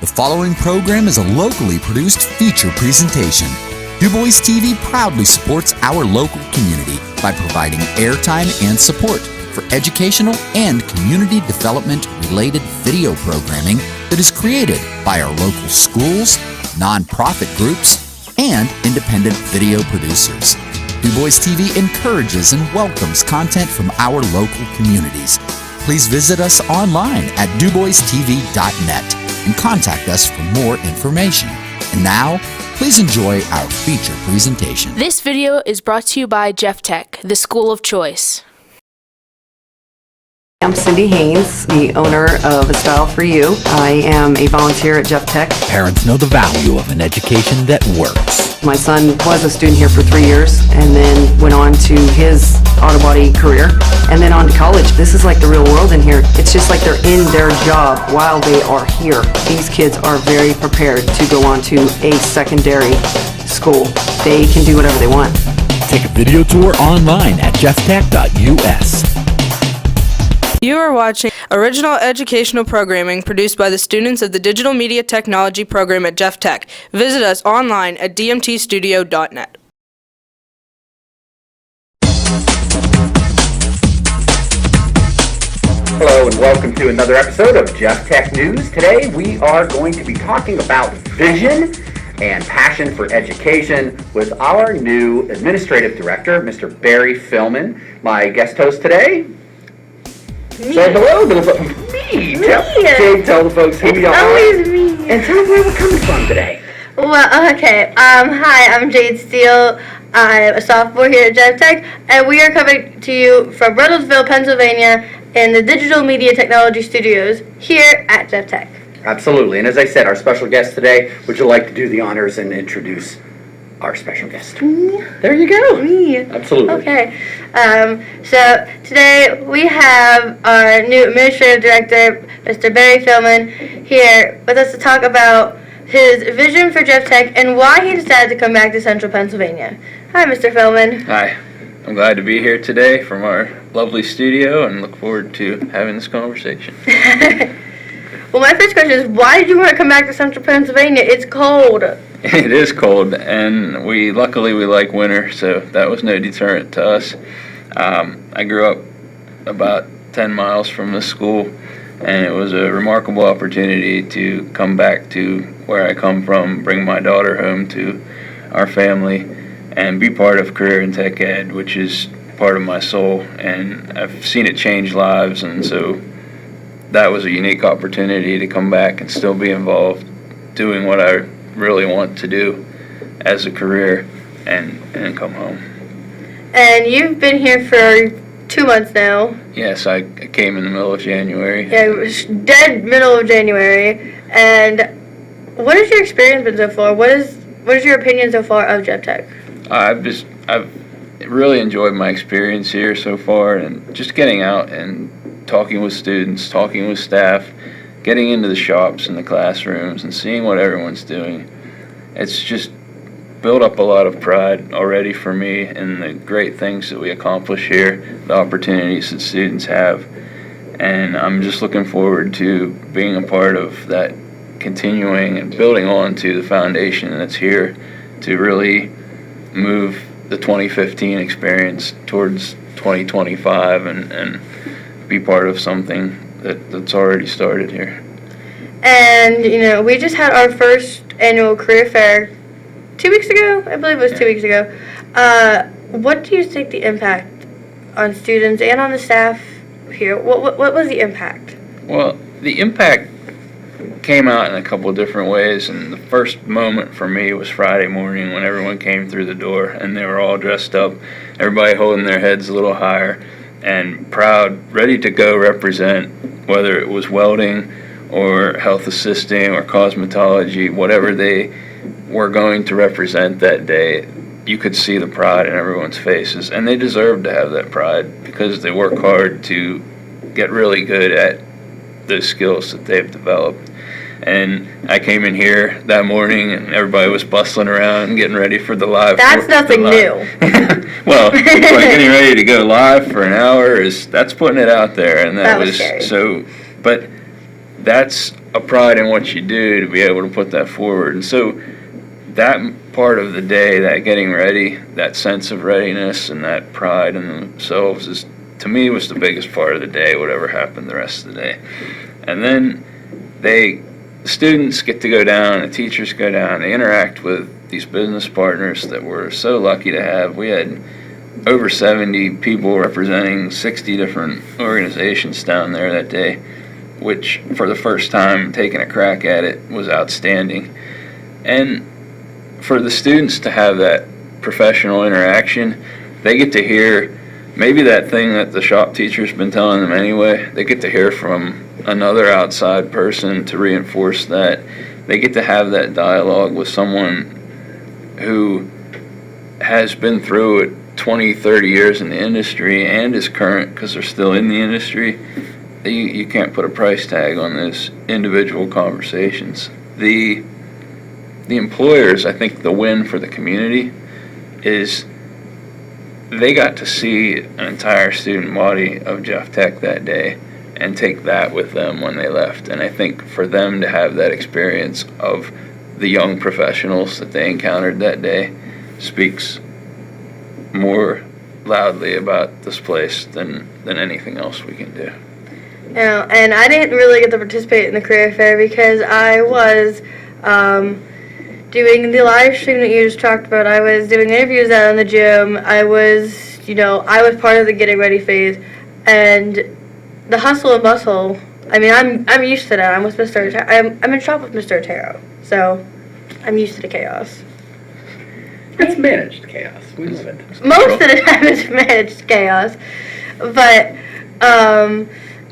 The following program is a locally produced feature presentation. DuBois TV proudly supports our local community by providing airtime and support for educational and community development related video programming that is created by our local schools, nonprofit groups, and independent video producers. DuBois TV encourages and welcomes content from our local communities. Please visit us online at DuBoisTV.net and contact us for more information. And now, please enjoy our feature presentation. This video is brought to you by Jeff Tech, the school of choice. I'm Cindy Haynes, the owner of A Style for You. I am a volunteer at Jeff Tech. Parents know the value of an education that works. My son was a student here for 3 years and then went on to his auto body career and then on to college. This is like the real world in here. It's just like they're in their job while they are here. These kids are very prepared to go on to a secondary school. They can do whatever they want. Take a video tour online at jefftech.us. You are watching original educational programming produced by the students of the Digital Media Technology program at Jeff Tech. Visit us online at DMTstudio.net. Hello and welcome to another episode of Jeff Tech News. Today we are going to be talking about vision and passion for education with our new administrative director, Mr. Barry Fillman. My guest host today. Say hello to the folks. Me. Tell the folks who you are. Always me. And tell them where we're coming from today. Well, okay. Hi, I'm Jade Steele. I'm a sophomore here at Jeff Tech, and we are coming to you from Reynoldsville, Pennsylvania, in the Digital Media Technology Studios here at Jeff Tech. Absolutely. And as I said, our special guest today, would you like to do the honors and introduce our special guest? There you go. Me. Absolutely. Okay. So today we have our new administrative director, Mr. Barry Fillman, here with us to talk about his vision for Jeff Tech and why he decided to come back to Central Pennsylvania. Hi, Mr. Fillman. Hi. I'm glad to be here today from our lovely studio and look forward to having this conversation. Well, my first question is, why did you want to come back to Central Pennsylvania? It's cold. It is cold, and luckily we like winter, so that was no deterrent to us. I grew up about 10 miles from the school, and it was a remarkable opportunity to come back to where I come from, bring my daughter home to our family, and be part of career in tech ed, which is part of my soul, and I've seen it change lives, and so that was a unique opportunity to come back and still be involved doing what I really want to do as a career and come home. And you've been here for 2 months now. Yes, I came in the middle of January. Yeah, it was dead middle of January. And what has your experience been so far? What is your opinion so far of Jeff Tech? I've really enjoyed my experience here so far, and just getting out and talking with students, talking with staff, getting into the shops and the classrooms and seeing what everyone's doing. It's just built up a lot of pride already for me in the great things that we accomplish here, the opportunities that students have, and I'm just looking forward to being a part of that, continuing and building on to the foundation that's here to really move the 2015 experience towards 2025 and be part of something that's already started here. And, we just had our first annual career fair 2 weeks ago. I believe it was 2 weeks ago. What do you think the impact on students and on the staff here, what was the impact? Well, the impact came out in a couple of different ways, and the first moment for me was Friday morning when everyone came through the door and they were all dressed up, everybody holding their heads a little higher and proud, ready to go represent, whether it was welding or health assisting or cosmetology, whatever they were going to represent that day. You could see the pride in everyone's faces, and they deserve to have that pride because they work hard to get really good at those skills that they've developed. And I came in here that morning, and everybody was bustling around and getting ready for the live. That's nothing new. Well, getting ready to go live for an hour that's putting it out there, and that was scary. so. But that's a pride in what you do to be able to put that forward. And so that part of the day, that getting ready, that sense of readiness and that pride in themselves is, to me, was the biggest part of the day, whatever happened the rest of the day. And then students get to go down, the teachers go down, they interact with these business partners that we're so lucky to have. We had over 70 people representing 60 different organizations down there that day, which for the first time taking a crack at it was outstanding. And for the students to have that professional interaction, they get to hear maybe that thing that the shop teacher's been telling them anyway. They get to hear from another outside person to reinforce that. They get to have that dialogue with someone who has been through it 20, 30 years in the industry and is current because they're still in the industry. You can't put a price tag on those individual conversations. The employers, I think the win for the community is they got to see an entire student body of Jeff Tech that day and take that with them when they left. And I think for them to have that experience of the young professionals that they encountered that day speaks more loudly about this place than anything else we can do. Yeah, and I didn't really get to participate in the career fair because I was doing the live stream that you just talked about. I was doing interviews out in the gym. I was part of the getting ready phase, and the hustle and bustle. I mean, I'm used to that. I'm with Mr. I'm in shop with Mr. Otero, so I'm used to the chaos. It's managed chaos. We love it. Most of the time it's managed chaos, but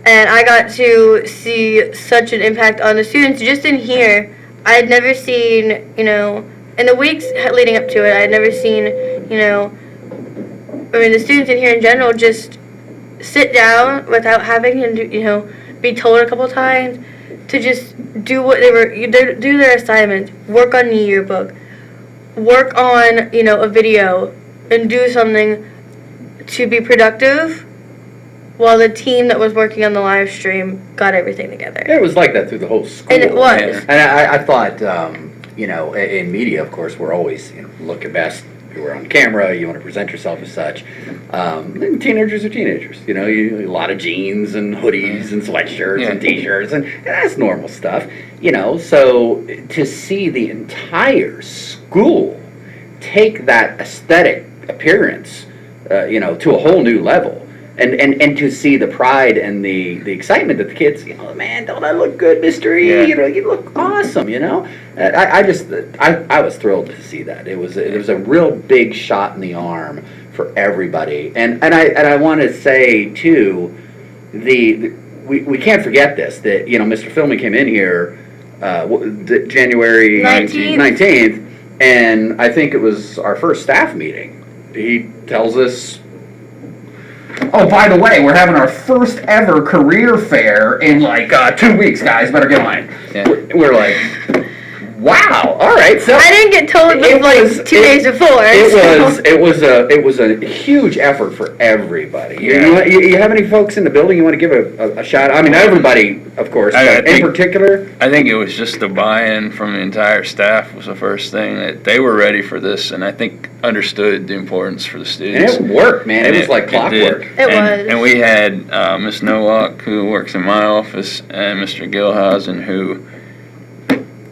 and I got to see such an impact on the students just in here. I had never seen, in the weeks leading up to it, I had never seen, the students in here in general just sit down without having to, be told a couple times to just do what do their assignments, work on the yearbook, work on, a video, and do something to be productive while the team that was working on the live stream got everything together. Yeah, it was like that through the whole school. And it was. And I thought, in media, of course, we're always, look your best. You're on camera, you want to present yourself as such. Teenagers are teenagers. A lot of jeans and hoodies and sweatshirts and T-shirts, and that's normal stuff. So to see the entire school take that aesthetic appearance, to a whole new level. And to see the pride and the excitement that the kids, man, don't I look good, Mr. E? Yeah. You look awesome, I was thrilled to see that. It was a real big shot in the arm for everybody. And I want to say too, we can't forget this, that Mr. Fillman came in here January 19th, and I think it was our first staff meeting. He tells us, oh, by the way, we're having our first ever career fair in 2 weeks, guys. Better get on it. Yeah. We're like, wow. All right. So I didn't get told this 2 days before. It was a huge effort for everybody. Yeah. You have any folks in the building you want to give a shout out? I mean, everybody, of course, but in particular. I think it was just the buy-in from the entire staff was the first thing, that they were ready for this, and I think understood the importance for the students. And it worked, man. It was like clockwork. It was. And we had Miss Nowak, who works in my office, and Mr. Gilhausen, who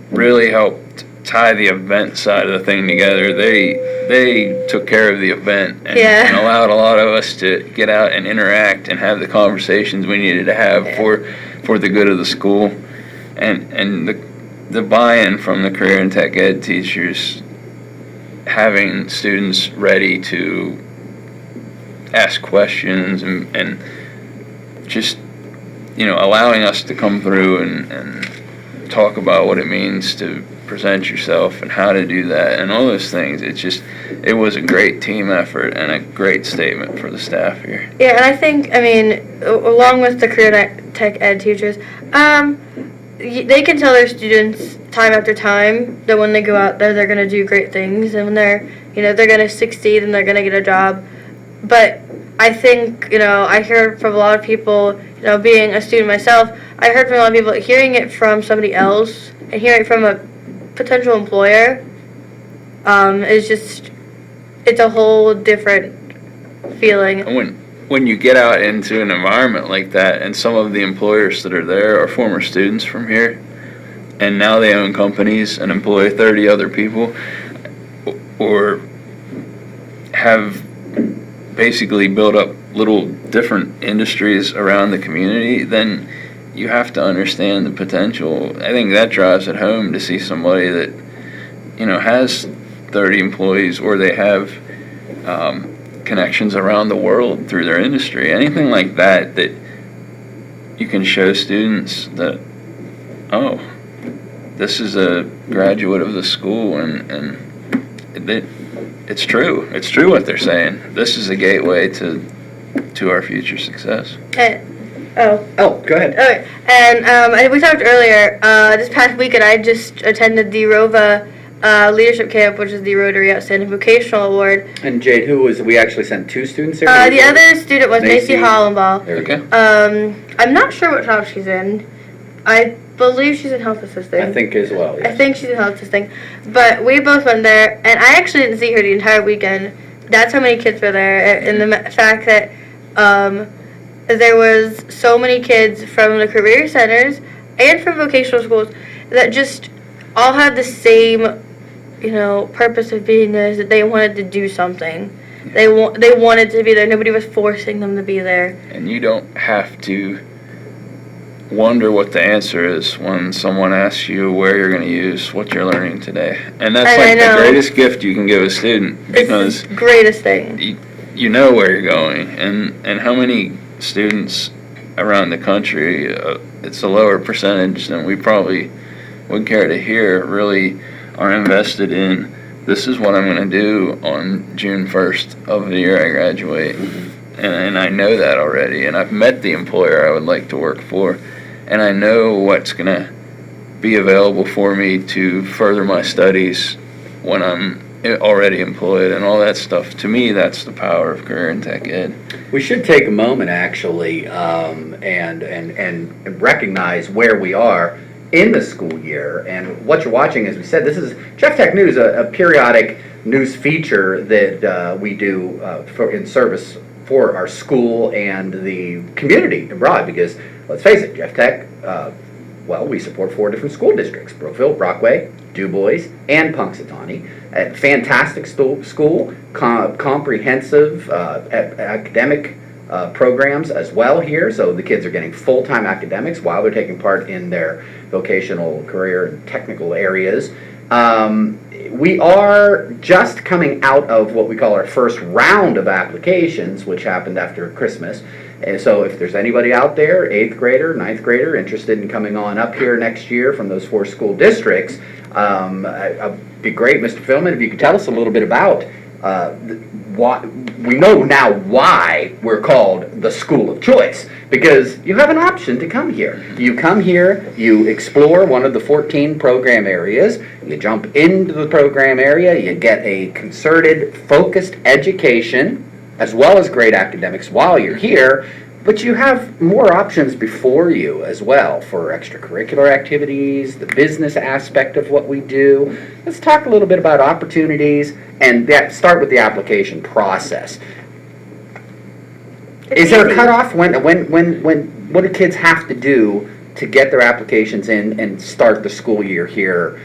really helped tie the event side of the thing together. They took care of the event and allowed a lot of us to get out and interact and have the conversations we needed to have for the good of the school. And the buy-in from the career and tech ed teachers, having students ready to ask questions and just allowing us to come through and talk about what it means to present yourself and how to do that and all those things. It was a great team effort and a great statement for the staff here. Yeah, and I think, along with the career tech ed teachers, they can tell their students time after time that when they go out there, they're going to do great things, and when they're going to succeed and they're going to get a job. But I think, I hear from a lot of people, being a student myself, I heard from a lot of people, hearing it from somebody else and hearing it from a potential employer is just, it's a whole different feeling. When you get out into an environment like that, and some of the employers that are there are former students from here, and now they own companies and employ 30 other people, or have basically built up little different industries around the community, then you have to understand the potential. I think that drives it home to see somebody that, has 30 employees, or they have connections around the world through their industry. Anything like that you can show students that, oh, this is a graduate of the school, and it's true. It's true what they're saying. This is a gateway to our future success. Go ahead. Okay. And we talked earlier, this past weekend I just attended the ROVA Leadership Camp, which is the Rotary Outstanding Vocational Award. And Jade, we actually sent 2 students here? The other student was Macy Hollenbaugh. Okay. I'm not sure what job she's in. I believe she's in health assisting. I think as well, yeah. I think she's in health assisting. But we both went there, and I actually didn't see her the entire weekend. That's how many kids were there, and the fact that there was so many kids from the career centers and from vocational schools that just all had the same, purpose of being there, is that they wanted to do something. They wanted to be there. Nobody was forcing them to be there. And you don't have to wonder what the answer is when someone asks you where you're going to use what you're learning today. And that's the greatest gift you can give a student, because it's the greatest thing. You know where you're going, and how many students around the country, it's a lower percentage than we probably would care to hear, really are invested in, this is what I'm going to do on June 1st of the year I graduate. And I know that already, and I've met the employer I would like to work for, and I know what's going to be available for me to further my studies when I'm already employed and all that stuff. To me, that's the power of career and tech ed. We should take a moment, actually, and recognize where we are in the school year. And what you're watching, as we said, this is Jeff Tech News, a periodic news feature that we do in service for our school and the community abroad, because let's face it, Jeff Tech, we support 4 different school districts: Brookville, Brockway, DuBois, and Punxsutawney. A fantastic school, comprehensive academic programs as well here, so the kids are getting full-time academics while they're taking part in their vocational, career, and technical areas. We are just coming out of what we call our first round of applications, which happened after Christmas. And so if there's anybody out there, 8th grader, 9th grader, interested in coming on up here next year from those 4 school districts, it'd be great, Mr. Fillman, if you could tell us a little bit about why we know now why we're called the school of choice, because you have an option to come here. You come here, you explore one of the 14 program areas, you jump into the program area, you get a concerted, focused education, as well as great academics while you're here, but you have more options before you as well for extracurricular activities, the business aspect of what we do. Let's talk a little bit about opportunities and start with the application process. Is there a cutoff? What do kids have to do to get their applications in and start the school year here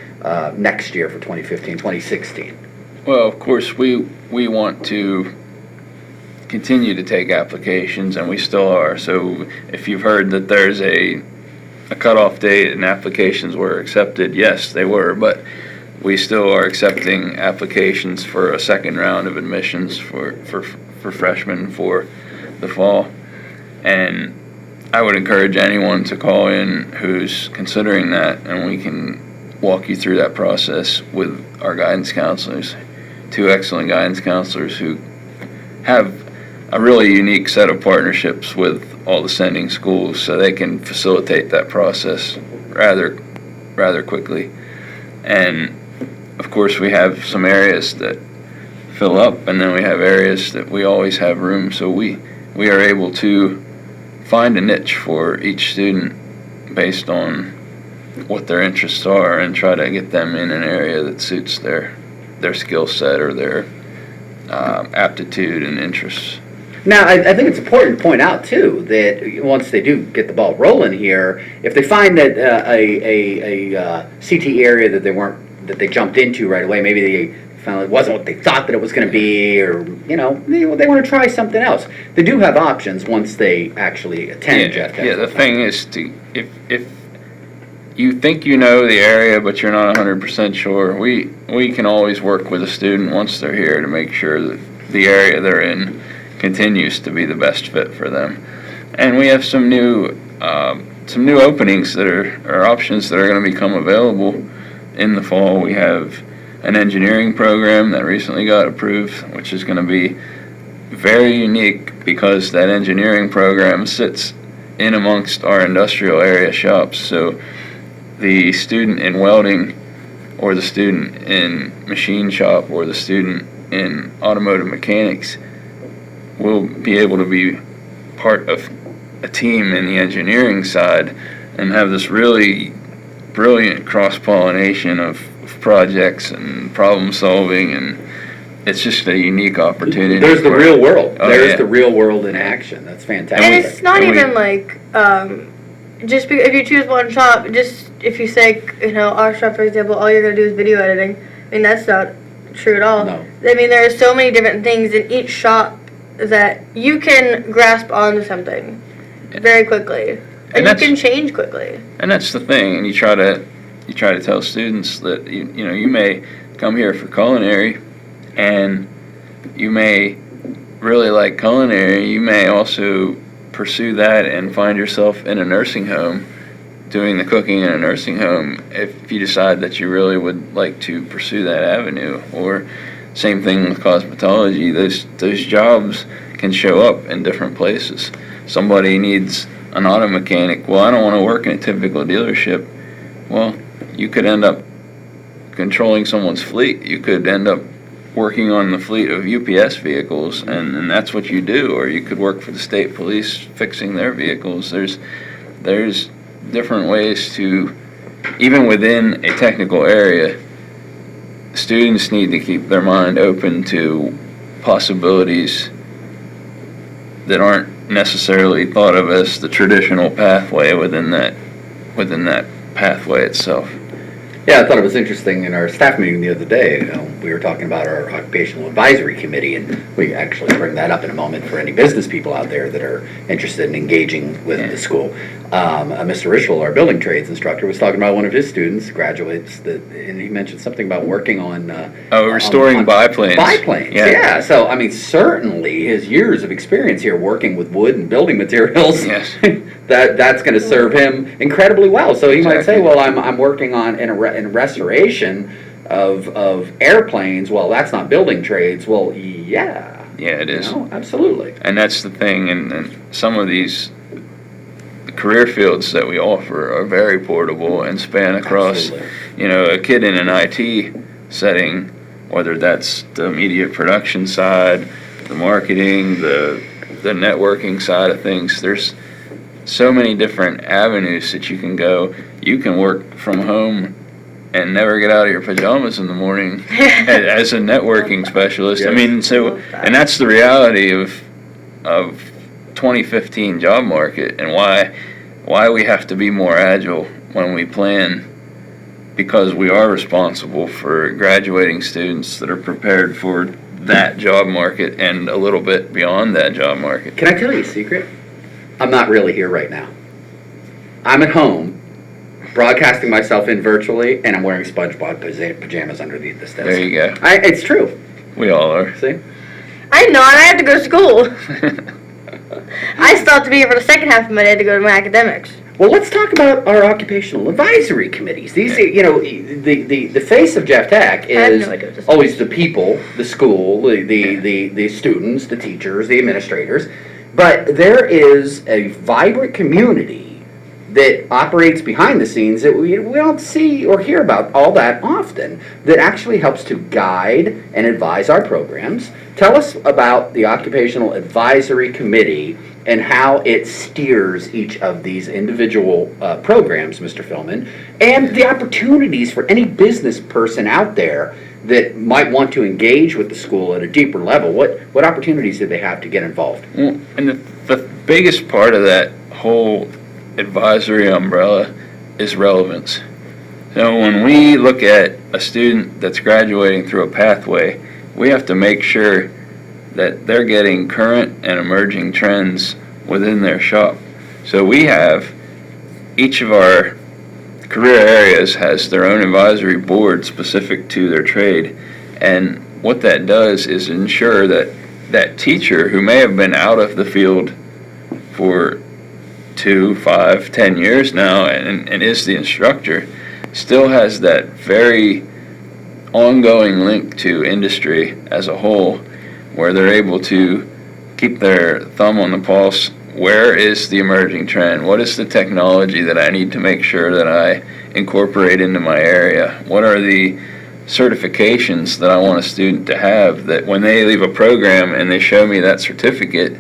next year for 2015, 2016? Well, of course, we want to continue to take applications, and we still are. So if you've heard that there's a cutoff date and applications were accepted, yes, they were, but we still are accepting applications for a second round of admissions for freshmen for the fall. And I would encourage anyone to call in who's considering that, and we can walk you through that process with our guidance counselors, 2 excellent guidance counselors who have a really unique set of partnerships with all the sending schools, so they can facilitate that process rather quickly. And of course, we have some areas that fill up, and then we have areas that we always have room, so we are able to find a niche for each student based on what their interests are and try to get them in an area that suits their skill set or their aptitude and interests. Now, I think it's important to point out, too, that once they do get the ball rolling here, if they find that a CTE area that they jumped into right away, maybe they found it wasn't what they thought that it was going to be, or, they want to try something else. They do have options once they actually attend Jeff Tech. Yeah, the thing is, if you think you know the area, but you're not 100% sure, we can always work with a student once they're here to make sure that the area they're in continues to be the best fit for them. And we have some new openings that are options that are going to become available in the fall. We have an engineering program that recently got approved, which is going to be very unique because that engineering program sits in amongst our industrial area shops. So the student in welding, or the student in machine shop, or the student in automotive mechanics will be able to be part of a team in the engineering side and have this really brilliant cross-pollination of projects and problem solving, and it's just a unique opportunity. There's the real world. There's the real world in action. That's fantastic. And it's not even like, just if you choose one shop, just if you say, our shop, for example, all you're going to do is video editing, I mean, that's not true at all. No. I mean, there are so many different things in each shop that you can grasp onto something very quickly, and you can change quickly. And that's the thing. And you try to tell students that you may come here for culinary, and you may really like culinary. You may also pursue that and find yourself in a nursing home, doing the cooking in a nursing home, if you decide that you really would like to pursue that avenue. Or same thing with cosmetology. Those jobs can show up in different places. Somebody needs an auto mechanic. Well, I don't want to work in a typical dealership. Well, you could end up controlling someone's fleet. You could end up working on the fleet of UPS vehicles, and that's what you do. Or you could work for the state police fixing their vehicles. There's different ways to, even within a technical area, students need to keep their mind open to possibilities that aren't necessarily thought of as the traditional pathway within that pathway itself. Yeah, I thought it was interesting in our staff meeting the other day. We were talking about our occupational advisory committee, and we actually bring that up in a moment for any business people out there that are interested in engaging with the school. Mr. Rischel, our building trades instructor, was talking about one of his students, graduates, and he mentioned something about working on restoring biplanes. Biplanes, yeah. So, I mean, certainly his years of experience here working with wood and building materials, yes. that's going to serve him incredibly well. So he might say, well, I'm working on in restoration of airplanes. Well, that's not building trades. Well, yeah. Yeah, it is. Absolutely. And that's the thing. And some of these career fields that we offer are very portable and span across, a kid in an IT setting, whether that's the media production side, the marketing, the networking side of things. There's so many different avenues that you can go. You can work from home and never get out of your pajamas in the morning as a networking specialist. Yes. I mean, and that's the reality of 2015 job market, and why we have to be more agile when we plan, because we are responsible for graduating students that are prepared for that job market and a little bit beyond that job market. Can I tell you a secret? I'm not really here right now. I'm at home, broadcasting myself in virtually, and I'm wearing SpongeBob pajamas underneath this desk. There you go. It's true. We all are. See? I'm not. I have to go to school. I still have to be here for the second half of my day to go to my academics. Well, let's talk about our occupational advisory committees. These, the face of Jeff Tech is always the people, the school, the students, the teachers, the administrators. But there is a vibrant community that operates behind the scenes that we don't see or hear about all that often, that actually helps to guide and advise our programs. Tell us about the Occupational Advisory Committee and how it steers each of these individual programs, Mr. Fillman, and the opportunities for any business person out there that might want to engage with the school at a deeper level. What opportunities do they have to get involved? Well, and the biggest part of that whole advisory umbrella is relevance. So when we look at a student that's graduating through a pathway, we have to make sure that they're getting current and emerging trends within their shop. So we have, each of our career areas has their own advisory board specific to their trade, and what that does is ensure that that teacher who may have been out of the field for 2, 5, 10 years now and is the instructor still has that very ongoing link to industry as a whole, where they're able to keep their thumb on the pulse. Where is the emerging trend? What is the technology that I need to make sure that I incorporate into my area? What are the certifications that I want a student to have, that when they leave a program and they show me that certificate,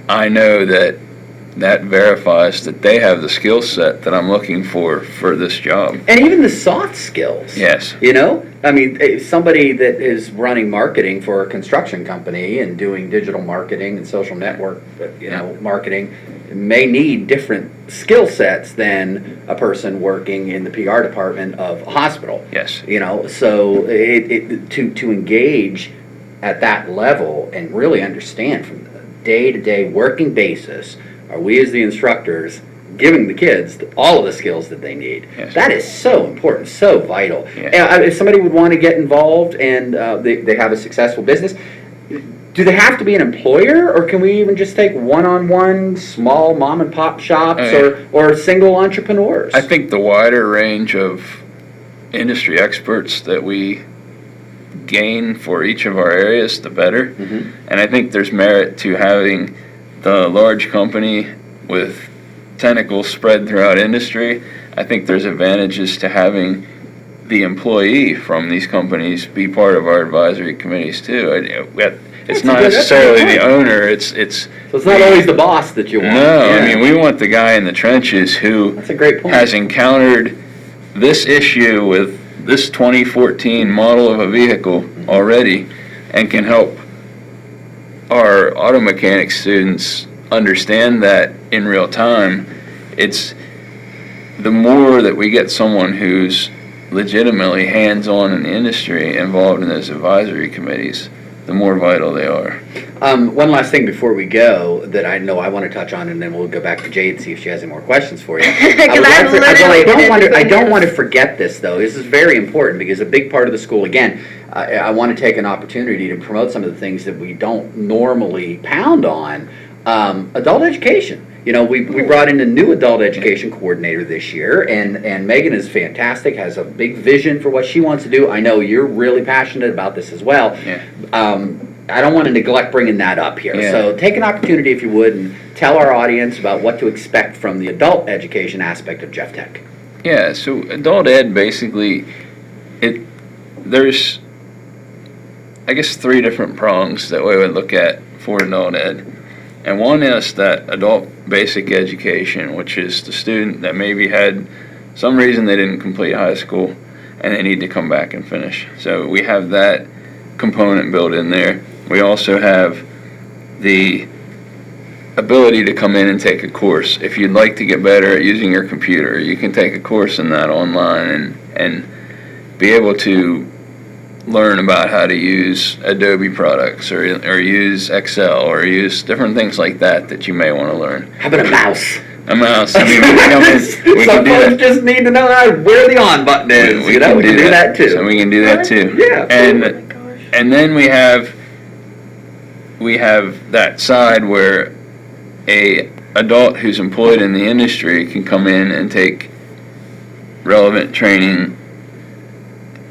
I know that that verifies that they have the skill set that I'm looking for this job. And even the soft skills. Yes. You know, I mean, somebody that is running marketing for a construction company and doing digital marketing and social network, marketing may need different skill sets than a person working in the PR department of a hospital. Yes. You know, so to engage at that level and really understand from the day-to-day working basis, are we as the instructors giving the kids all of the skills that they need? Yes. That is so important, so vital. Yes. If somebody would want to get involved and they have a successful business, do they have to be an employer, or can we even just take one-on-one small mom-and-pop shops or single entrepreneurs? I think the wider range of industry experts that we gain for each of our areas, the better. Mm-hmm. And I think there's merit to having the large company with tentacles spread throughout industry. I think there's advantages to having the employee from these companies be part of our advisory committees too. It's not necessarily the owner. So it's not always the boss that you want. No, Yeah. I mean, we want the guy in the trenches who That's a great point. has encountered this issue with this 2014 model of a vehicle already and can help our auto mechanic students understand that in real time. It's the more that we get someone who's legitimately hands-on in the industry involved in those advisory committees, the more vital they are. One last thing before we go that I know I want to touch on, and then we'll go back to Jade and see if she has any more questions for you. I don't want to forget this, though. This is very important because a big part of the school, again, I want to take an opportunity to promote some of the things that we don't normally pound on. Adult education. You know, we brought in a new adult education coordinator this year, and Megan is fantastic, has a big vision for what she wants to do. I know you're really passionate about this as well. Yeah. I don't want to neglect bringing that up here. Yeah. So take an opportunity, if you would, and tell our audience about what to expect from the adult education aspect of Jeff Tech. Yeah, so adult ed, basically, there's, I guess, 3 different prongs that we would look at for adult ed. And one is that adult basic education, which is the student that maybe had some reason they didn't complete high school and they need to come back and finish. So we have that component built in there. We also have the ability to come in and take a course. If you'd like to get better at using your computer, you can take a course in that online and be able to learn about how to use Adobe products or use Excel or use different things like that you may want to learn. How about a mouse? A mouse. I mean, we Some can do folks that. just need to know where the on button is. We can do that too. So we can do that too. Yeah. And then we have that side where a adult who's employed in the industry can come in and take relevant training,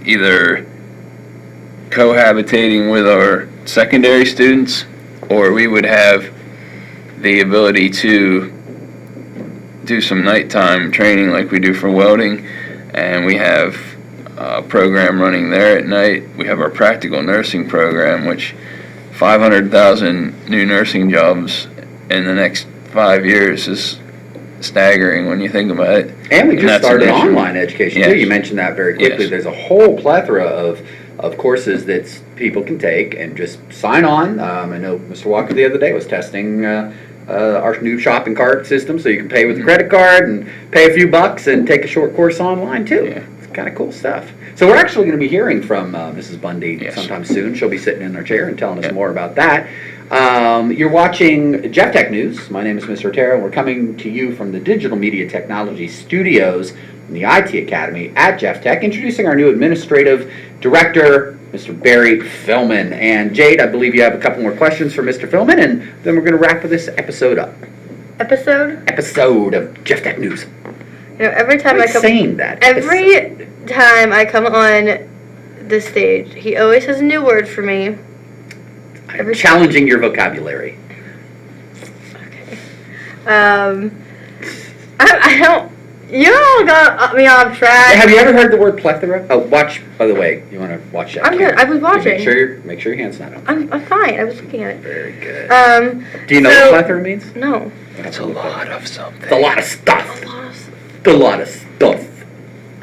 either cohabitating with our secondary students, or we would have the ability to do some nighttime training like we do for welding, and we have a program running there at night. We have our practical nursing program, which 500,000 new nursing jobs in the next 5 years is staggering when you think about it. And we just that's started additional. online education Yes. too. You mentioned that very quickly. Yes. There's a whole plethora of courses that people can take and just sign on. I know Mr. Walker the other day was testing our new shopping cart system, so you can pay with a credit card and pay a few bucks and take a short course online too. Yeah. It's kind of cool stuff. So we're actually going to be hearing from Mrs. Bundy Yes. sometime soon. She'll be sitting in her chair and telling us Yeah. more about that. You're watching Jeff Tech News. My name is Mr. Otero, and we're coming to you from the Digital Media Technology Studios in the IT Academy at Jeff Tech, introducing our new administrative director, Mr. Barry Fillman. And Jade, I believe you have a couple more questions for Mr. Fillman, and then we're going to wrap this episode up. Episode of Jeff Tech News. You know, every time I come saying that. every time I come on the stage, he always has a new word for me. I'm challenging your vocabulary. I don't. You all got me off track. Have you ever heard the word plethora? Oh, watch. By the way, you want to watch that? I'm good. I was watching. Make sure your hand's not up. I'm fine. I was looking at it. Very good. Do you know so- what plethora means? No. It's a lot of something. It's a lot of stuff. It's a lot of stuff.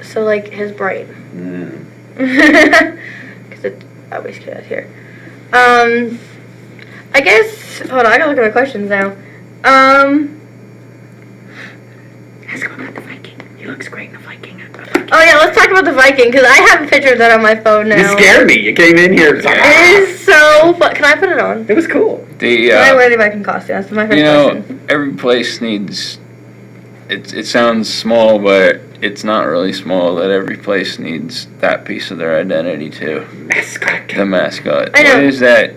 So like his brain. Mm. Because it always get out here. I guess. Hold on. I gotta look at my questions now. Ask him about the Viking. He looks great in the Viking. Oh yeah, let's talk about the Viking because I have a picture of that on my phone now. You scared me. You came in here. It is so fun. Can I put it on? It was cool. Can I wear the Viking costume? That's my first question. Every place needs. It sounds small, but it's not really small. That every place needs that piece of their identity too. Mascot. The mascot. I know. What is that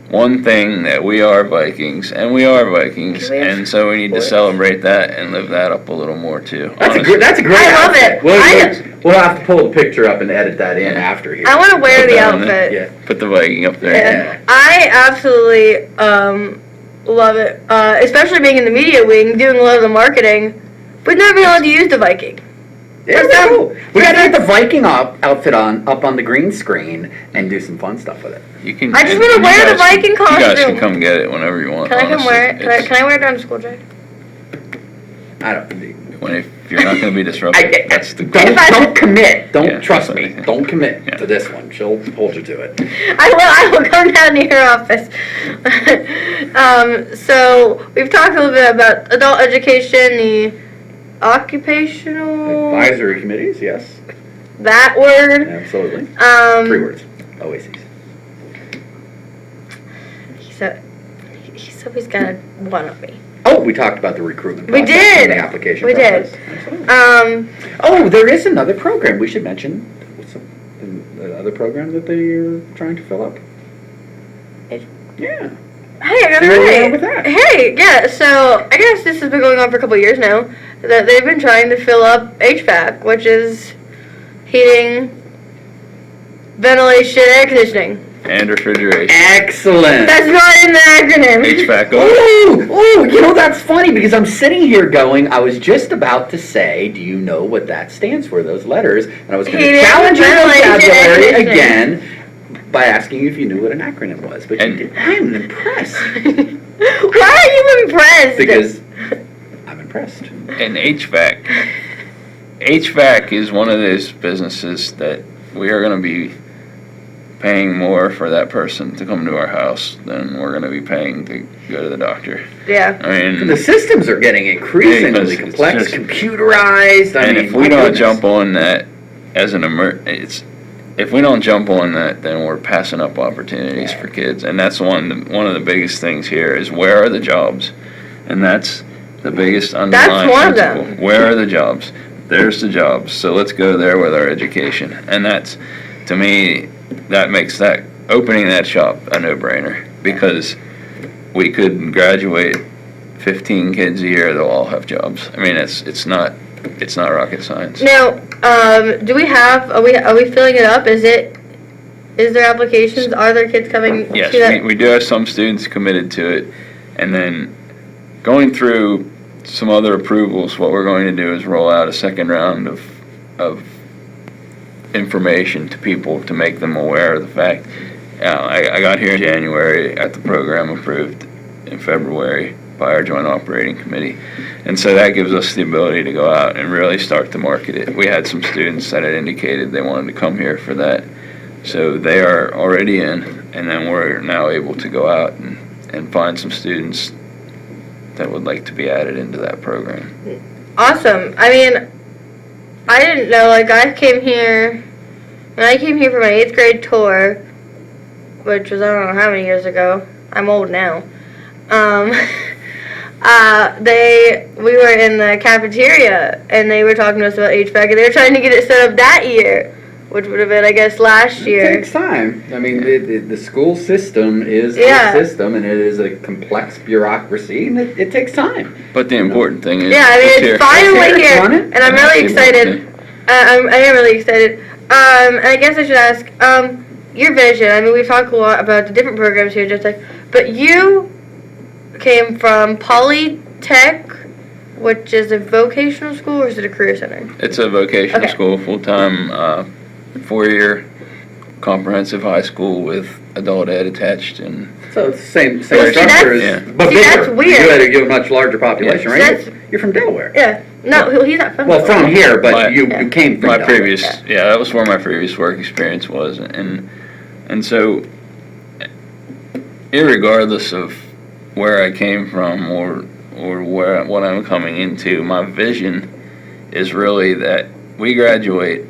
one thing that we are Vikings, and we are Vikings, and so we need to celebrate that and live that up a little more too. That's a great. I love it. We'll have to pull the picture up and edit that in after here. I want to wear Put the that on there. outfit. Yeah. Put the Viking up there. Yeah. I absolutely love it, especially being in the media wing, doing a lot of the marketing. We've never been allowed to use the Viking. Yeah, that's cool. We got to get the Viking outfit up on the green screen and do some fun stuff with it. You can. I just want to wear the Viking You guys can costume. come get it whenever you want. Can I come honestly. wear it? Can I wear it down to school, Jay? I don't. If you're not going to be disruptive, that's the goal. Don't commit. Don't Yeah, trust that's me. what I- Don't commit Yeah. to this one. She'll hold you to it. I will come down to your office. So we've talked a little bit about adult education, the occupational Advisory committees, yes, that word. absolutely. 3 words. Oases. He said he's gonna one of me. Oh, we talked about the recruitment We process did. and the application We did. process. Absolutely. Um, Oh, there is another program we should mention. What's the other program that they're trying to fill up? Yeah. Hey, I got See where we are it with that. right. Hey, yeah. So I guess this has been going on for a couple of years now. That they've been trying to fill up HVAC, which is heating, ventilation, air conditioning. And refrigeration. Excellent. That's not in the acronym. HVAC. Ooh, you know, that's funny because I'm sitting here going, I was just about to say, do you know what that stands for, those letters? And I was going to Heating, challenge your ventilation, vocabulary air conditioning. again by asking you if you knew what an acronym was. But you And- did. I'm impressed. Why are you impressed? Because I'm impressed. And HVAC is one of those businesses that we are going to be paying more for that person to come to our house than we're going to be paying to go to the doctor. Yeah. I mean, The systems are getting increasingly Because it's complex, just- computerized. I and mean, if we my don't goodness. jump on that as an if we don't jump on that, then we're passing up opportunities for kids. And that's one of the biggest things here is where are the jobs? And that's the biggest underlying one of principle. them. Where are the jobs? There's the jobs. So let's go there with our education. And that's, to me, that makes that opening that shop a no-brainer because we could graduate 15 kids a year. They'll all have jobs. I mean, it's not rocket science. Now, do we have? Are we filling it up? Is there applications? Are there kids coming Yes, to that? we do have some students committed to it, and then going through some other approvals, what we're going to do is roll out a second round of information to people to make them aware of the fact. I got here in January, got the program approved in February, by our Joint Operating Committee. And so that gives us the ability to go out and really start to market it. We had some students that had indicated they wanted to come here for that. So they are already in, and then we're now able to go out and find some students that would like to be added into that program. Awesome. I mean, I didn't know, like, when I came here for my 8th grade tour, which was I don't know how many years ago. I'm old now. We were in the cafeteria, and they were talking to us about HVAC, and they were trying to get it set up that year, which would have been, I guess, last year. It takes time. I mean, the school system is Yeah. a system, and it is a complex bureaucry, and it takes time. But the important thing is, Yeah, I mean, here. it's finally It's here, running. and I'm really excited. I am really excited. And I guess I should ask, your vision. I mean, we've talked a lot about the different programs here, just like, but you came from Polytech, which is a vocational school, or is it a career center? It's a vocational Okay. school, full-time, 4-year comprehensive high school with adult ed attached, and So it's the same Well, see, structure that's- as, but see, bigger. that's weird. You had a much larger population, Yeah. right? That's- You're from Delaware. Yeah. No, he's not from. Well, from here, but My- you came from my Delaware. previous, that was where my previous work experience was, and so, irregardless of where I came from or what I'm coming into, my vision is really that we graduate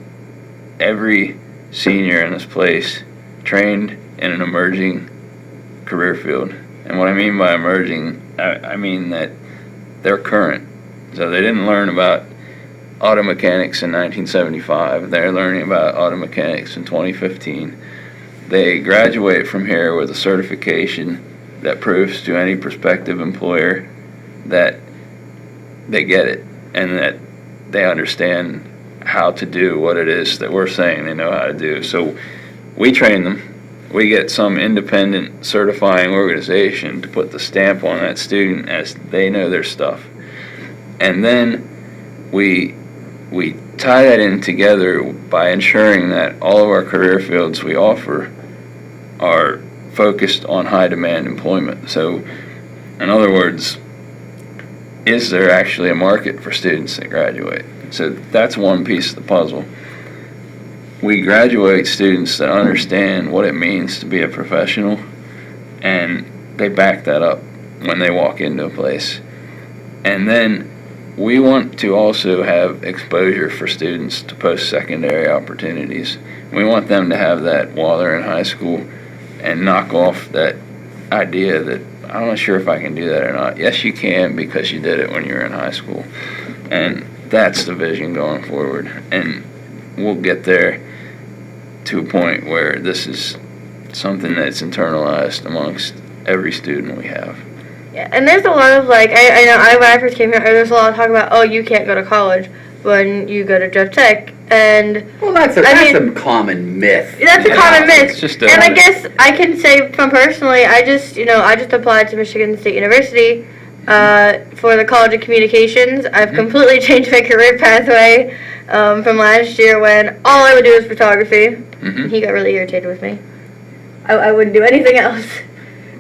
every senior in this place trained in an emerging career field. And what I mean by emerging, I mean that they're current. So they didn't learn about auto mechanics in 1975. They're learning about auto mechanics in 2015. They graduate from here with a certification that proves to any prospective employer that they get it and that they understand how to do what it is that we're saying they know how to do. So we train them. We get some independent certifying organization to put the stamp on that student as they know their stuff. And then we tie that in together by ensuring that all of our career fields we offer are focused on high demand employment. So, in other words, is there actually a market for students that graduate? So that's one piece of the puzzle. We graduate students that understand what it means to be a professional, and they back that up when they walk into a place. And then we want to also have exposure for students to post-secondary opportunities. We want them to have that while they're in high school and knock off that idea that I'm not sure if I can do that or not. Yes, you can, because you did it when you were in high school. And that's the vision going forward. And we'll get there to a point where this is something that's internalized amongst every student we have. Yeah, and there's a lot of, like, I know when I first came here, there's a lot of talk about, oh, you can't go to college when you go to Jeff Tech, and Well, that's a common myth. that's a common myth. It's just And I guess I can say from personally, I just applied to Michigan State University for the College of Communications. I've completely changed my career pathway from last year when all I would do was photography. Mhm. He got really irritated with me. I wouldn't do anything else.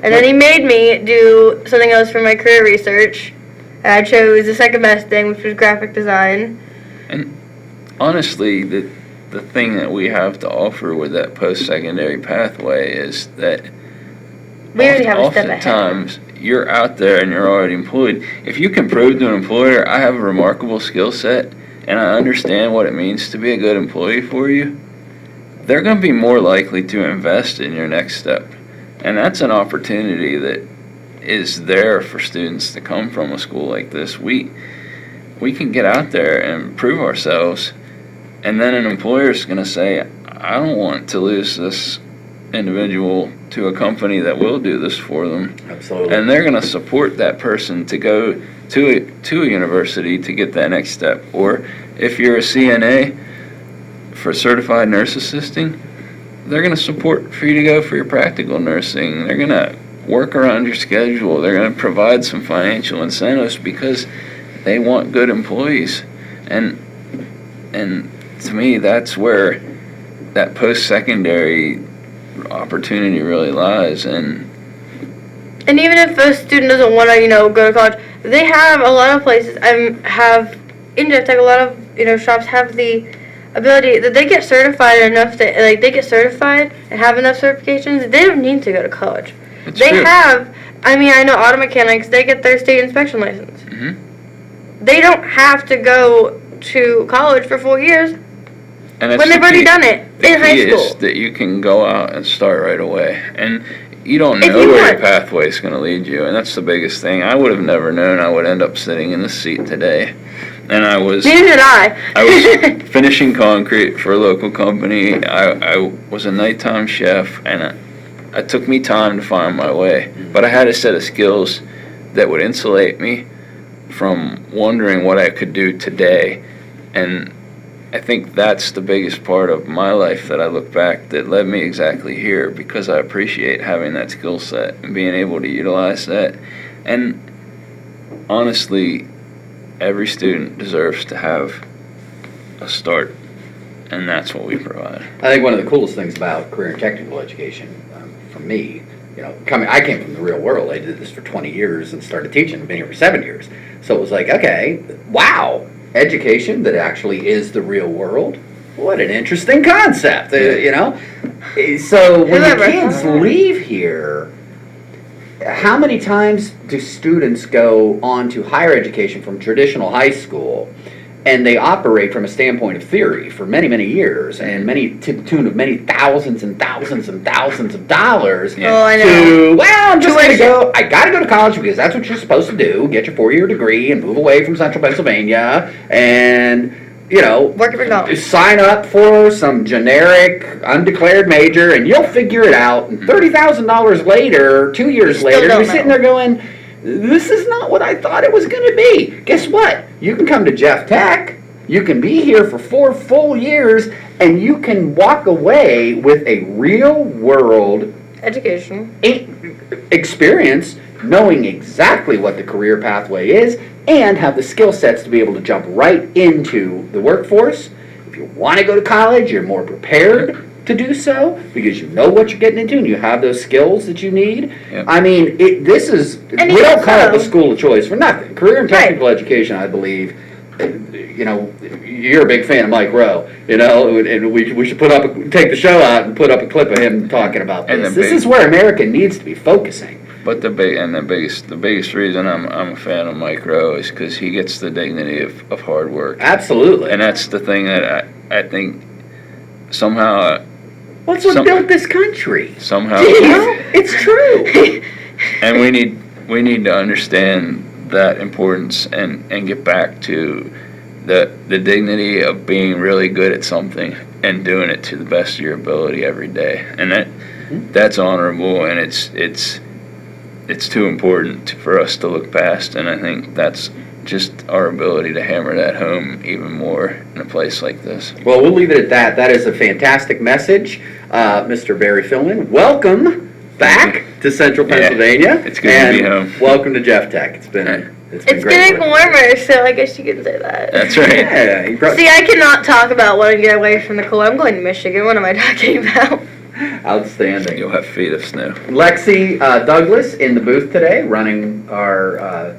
And then he made me do something else for my career research. And I chose the second best thing, which was graphic design. And honestly, the thing that we have to offer with that post-secondary pathway is that We already have a step ahead. oftentimes you're out there and you're already employed. If you can prove to an employer, I have a remarkable skill set and I understand what it means to be a good employee for you, they're going to be more likely to invest in your next step. And that's an opportunity that is there for students to come from a school like this. We can get out there and prove ourselves, and then an employer is going to say, I don't want to lose this individual to a company that will do this for them. Absolutely. And they're going to support that person to go to a university to get that next step. Or if you're a CNA for certified nurse assisting, they're going to support for you to go for your practical nursing. They're going to work around your schedule. They're going to provide some financial incentives because they want good employees. And to me, that's where that post-secondary opportunity really lies. And And even if a student doesn't want to, go to college, they have a lot of places. Have in Jeff Tech, a lot of shops have the ability that they get certified enough that they get certified and have enough certifications. They don't need to go to college. It's They true. have. I mean, I know auto mechanics. They get their state inspection license. Mm-hmm. They don't have to go to college for 4 years And that's when they've the already key. done it The in high key is school. that you can go out and start right away. And you don't If know you where want. your pathway is going to lead you. And that's the biggest thing. I would have never known I would end up sitting in this seat today. And I was Neither did I. was finishing concrete for a local company. I was a nighttime chef, and it took me time to find my way. But I had a set of skills that would insulate me from wondering what I could do today. And I think that's the biggest part of my life that I look back that led me exactly here, because I appreciate having that skill set and being able to utilize that. And honestly, every student deserves to have a start, and that's what we provide. I think one of the coolest things about career and technical education, for me, I came from the real world. I did this for 20 years and started teaching. I've been here for 7 years. So it was like, okay, wow, education that actually is the real world. What an interesting concept, So when the kids leave here, how many times do students go on to higher education from traditional high school, and they operate from a standpoint of theory for many, many years, and to the tune of many thousands and thousands and thousands of dollars Oh, I know. to, I'm just going to Tuition. go, I got to go to college because that's what you're supposed to do, get your 4-year degree and move away from central Pennsylvania, and Work at McDonald's. sign up for some generic, undeclared major, and you'll figure it out. And $30,000 later, 2 years Still later, don't you're sitting know. there going, this is not what I thought it was going to be. Guess what? You can come to Jeff Tech. You can be here for 4 full years, and you can walk away with a real-world Education. experience, knowing exactly what the career pathway is, and have the skill sets to be able to jump right into the workforce. If you want to go to college, you're more prepared to do so because you know what you're getting into and you have those skills that you need. Yep. I mean, we don't call it the school of choice for nothing. Career and technical education, I believe, you're a big fan of Mike Rowe, and we should take the show out and put up a clip of him talking about this. This is where America needs to be focusing. But the biggest reason I'm a fan of Mike Rowe is because he gets the dignity of hard work. Absolutely. And that's the thing that I think somehow. What's what built this country? Somehow. It's true. And we need to understand that importance and get back to the dignity of being really good at something and doing it to the best of your ability every day. And that's honorable, and it's too important for us to look past, and I think that's just our ability to hammer that home even more in a place like this. Well, we'll leave it at that. That is a fantastic message, Mr. Barry Fillman. Welcome back to Central Pennsylvania. It's good to be home. Welcome to Jeff Tech. It's been It's great. getting warmer, so I guess you can say that. That's right. Yeah, See, I cannot talk about wanting to get away from the cold. I'm going to Michigan. What am I talking about? outstanding. You'll have feet of snow. Lexi Douglas in the booth today, running our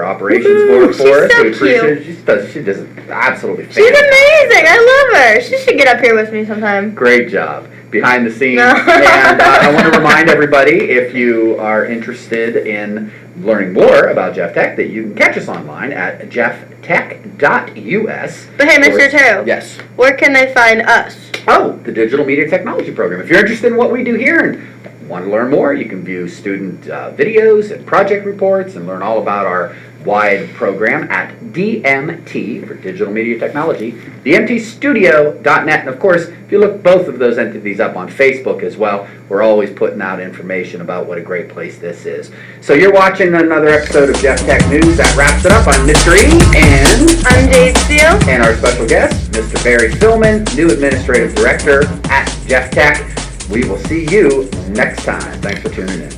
operations for us. so We appreciate cute. it. She does absolutely She's fantastic. amazing. I love her. She should get up here with me sometime. Great job. Behind the scenes. No. And I want to remind everybody, if you are interested in learning more about Jeff Tech, that you can catch us online at jefftech.us. But hey, Mr. Taro, Yes. where can they find us? Oh, the Digital Media Technology Program. If you're interested in what we do here and want to learn more, you can view student videos and project reports and learn all about our wide program at DMT for Digital Media Technology, DMTstudio.net. And of course, if you look both of those entities up on Facebook as well, we're always putting out information about what a great place this is. So you're watching another episode of Jeff Tech News. That wraps it up. I'm Mr. E, and I'm Dave Steele. and our special guest, Mr. Barry Fillman, new Administrative Director at Jeff Tech. We will see you next time. Thanks for tuning in.